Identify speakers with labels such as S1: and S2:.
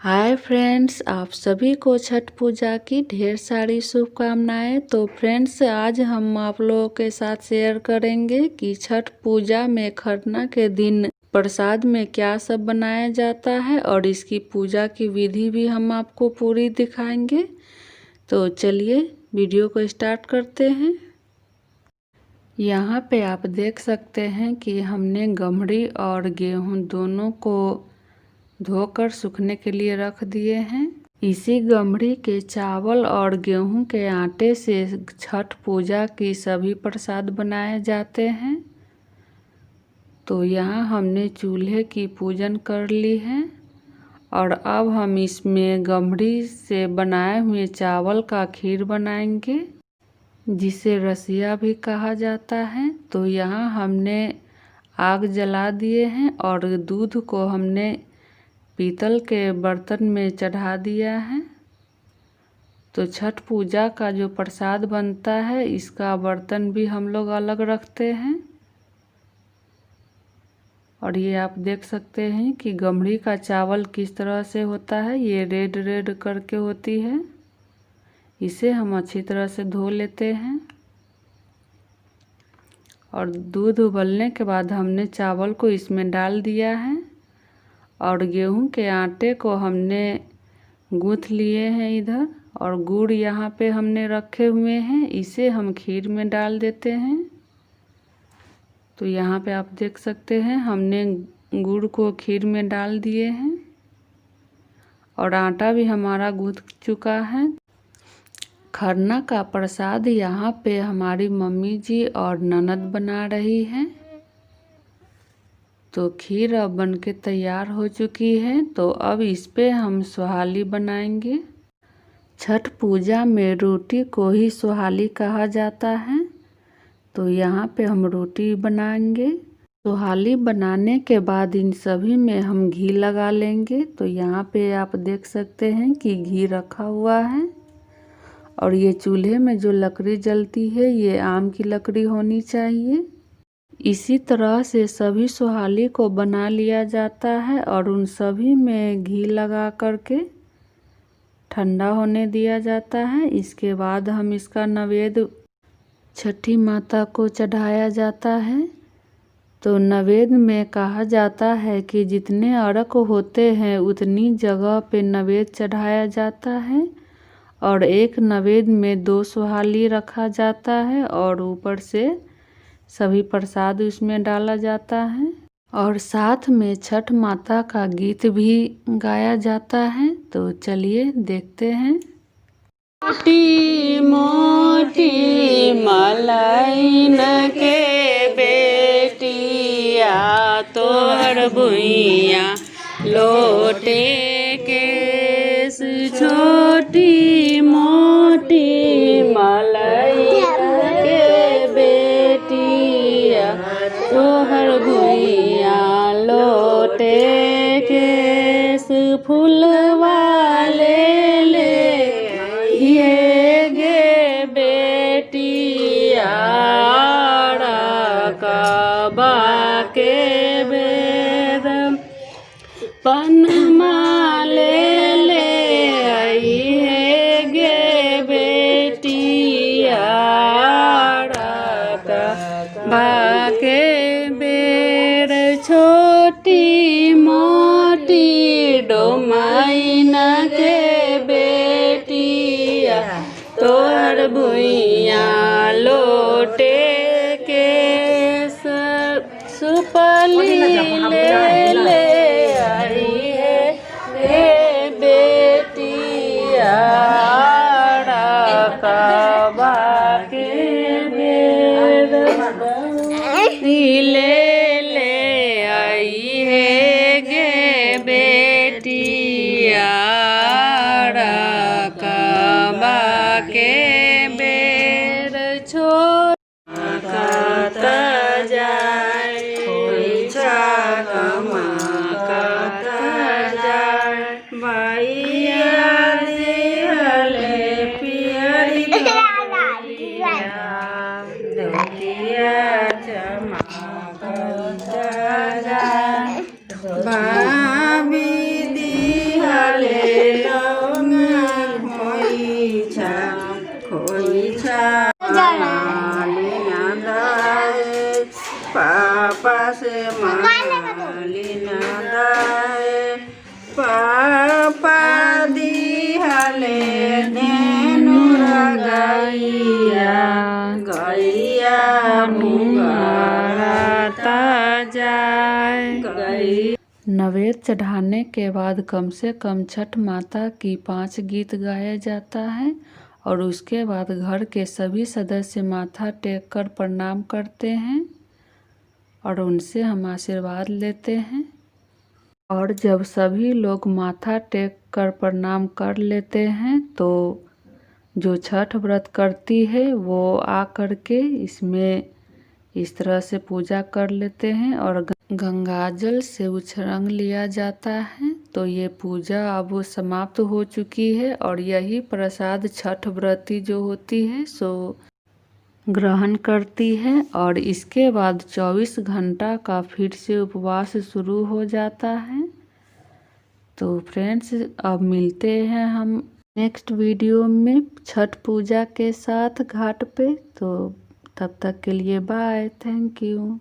S1: Hi friends, आप सभी को छठ पूजा की ढेर सारी शुभकामनाएं। तो फ्रेंड्स, आज हम आप लोगों के साथ शेयर करेंगे कि छठ पूजा में खरना के दिन प्रसाद में क्या सब बनाया जाता है और इसकी पूजा की विधि भी हम आपको पूरी दिखाएंगे। तो चलिए वीडियो को स्टार्ट करते हैं। यहाँ पे आप देख सकते हैं कि हमने गम्हरी और गेहूँ दोनों को धोकर सूखने के लिए रख दिए हैं। इसी गम्हरी के चावल और गेहूं के आटे से छठ पूजा की सभी प्रसाद बनाए जाते हैं। तो यहाँ हमने चूल्हे की पूजन कर ली है और अब हम इसमें गम्हरी से बनाए हुए चावल का खीर बनाएंगे, जिसे रसिया भी कहा जाता है। तो यहाँ हमने आग जला दिए हैं और दूध को हमने पीतल के बर्तन में चढ़ा दिया है। तो छठ पूजा का जो प्रसाद बनता है, इसका बर्तन भी हम लोग अलग रखते हैं। और ये आप देख सकते हैं कि गम्हरी का चावल किस तरह से होता है। ये रेड रेड करके होती है। इसे हम अच्छी तरह से धो लेते हैं और दूध उबलने के बाद हमने चावल को इसमें डाल दिया है और गेहूं के आटे को हमने गूँथ लिए हैं इधर, और गुड़ यहाँ पे हमने रखे हुए हैं। इसे हम खीर में डाल देते हैं। तो यहाँ पे आप देख सकते हैं हमने गुड़ को खीर में डाल दिए हैं और आटा भी हमारा गूँथ चुका है। खरना का प्रसाद यहाँ पे हमारी मम्मी जी और ननद बना रही हैं। तो खीर अब बनके तैयार हो चुकी है। तो अब इस पे हम सुहाली बनाएंगे। छठ पूजा में रोटी को ही सुहाली कहा जाता है। तो यहाँ पे हम रोटी बनाएंगे। सुहाली बनाने के बाद इन सभी में हम घी लगा लेंगे। तो यहाँ पे आप देख सकते हैं कि घी रखा हुआ है और ये चूल्हे में जो लकड़ी जलती है, ये आम की लकड़ी होनी चाहिए। इसी तरह से सभी सुहाली को बना लिया जाता है और उन सभी में घी लगा करके ठंडा होने दिया जाता है। इसके बाद हम इसका नैवेद्य छठी माता को चढ़ाया जाता है। तो नैवेद्य में कहा जाता है कि जितने अर्घ होते हैं उतनी जगह पे नैवेद्य चढ़ाया जाता है और एक नैवेद्य में 2 सुहाली रखा जाता है और ऊपर से सभी प्रसाद उसमें डाला जाता है और साथ में छठ माता का गीत भी गाया जाता है। तो चलिए देखते हैं। मोटी मोटी मलाइन के बेटिया तोहर भुइया लोटे केस, छोटी मोटी मलाइन तोहर भुइया लोटे केस, फूलवा ले ले ये गे बेटिया कबा के बेद, पनमा ले ले आई है गे बेटिया बाके बेर, छोटी मोटी डोमाइन के बेटिया तोहर भुइया लोटे के सुपली ले ले आई है हे बेटिया कबा के ले ले आई है गे बेटिया कबा के बेर, छोड़ जाए कमा जाए भैया दिहले पियरी भाभी दिहले
S2: पादी हले धेनुर गैया गैया मुंगाता जाए।
S1: नवेद चढ़ाने के बाद कम से कम छठ माता की 5 गीत गाया जाता है और उसके बाद घर के सभी सदस्य माथा टेक कर प्रणाम करते हैं और उनसे हम आशीर्वाद लेते हैं। और जब सभी लोग माथा टेक कर प्रणाम कर लेते हैं तो जो छठ व्रत करती है वो आ कर के इसमें इस तरह से पूजा कर लेते हैं और गंगाजल से उछरंग लिया जाता है। तो ये पूजा अब समाप्त हो चुकी है और यही प्रसाद छठ व्रती जो होती है सो ग्रहण करती है और इसके बाद 24 घंटा का फिर से उपवास शुरू हो जाता है। तो फ्रेंड्स अब मिलते हैं हम नेक्स्ट वीडियो में छठ पूजा के साथ घाट पे। तो तब तक के लिए बाय, थैंक यू।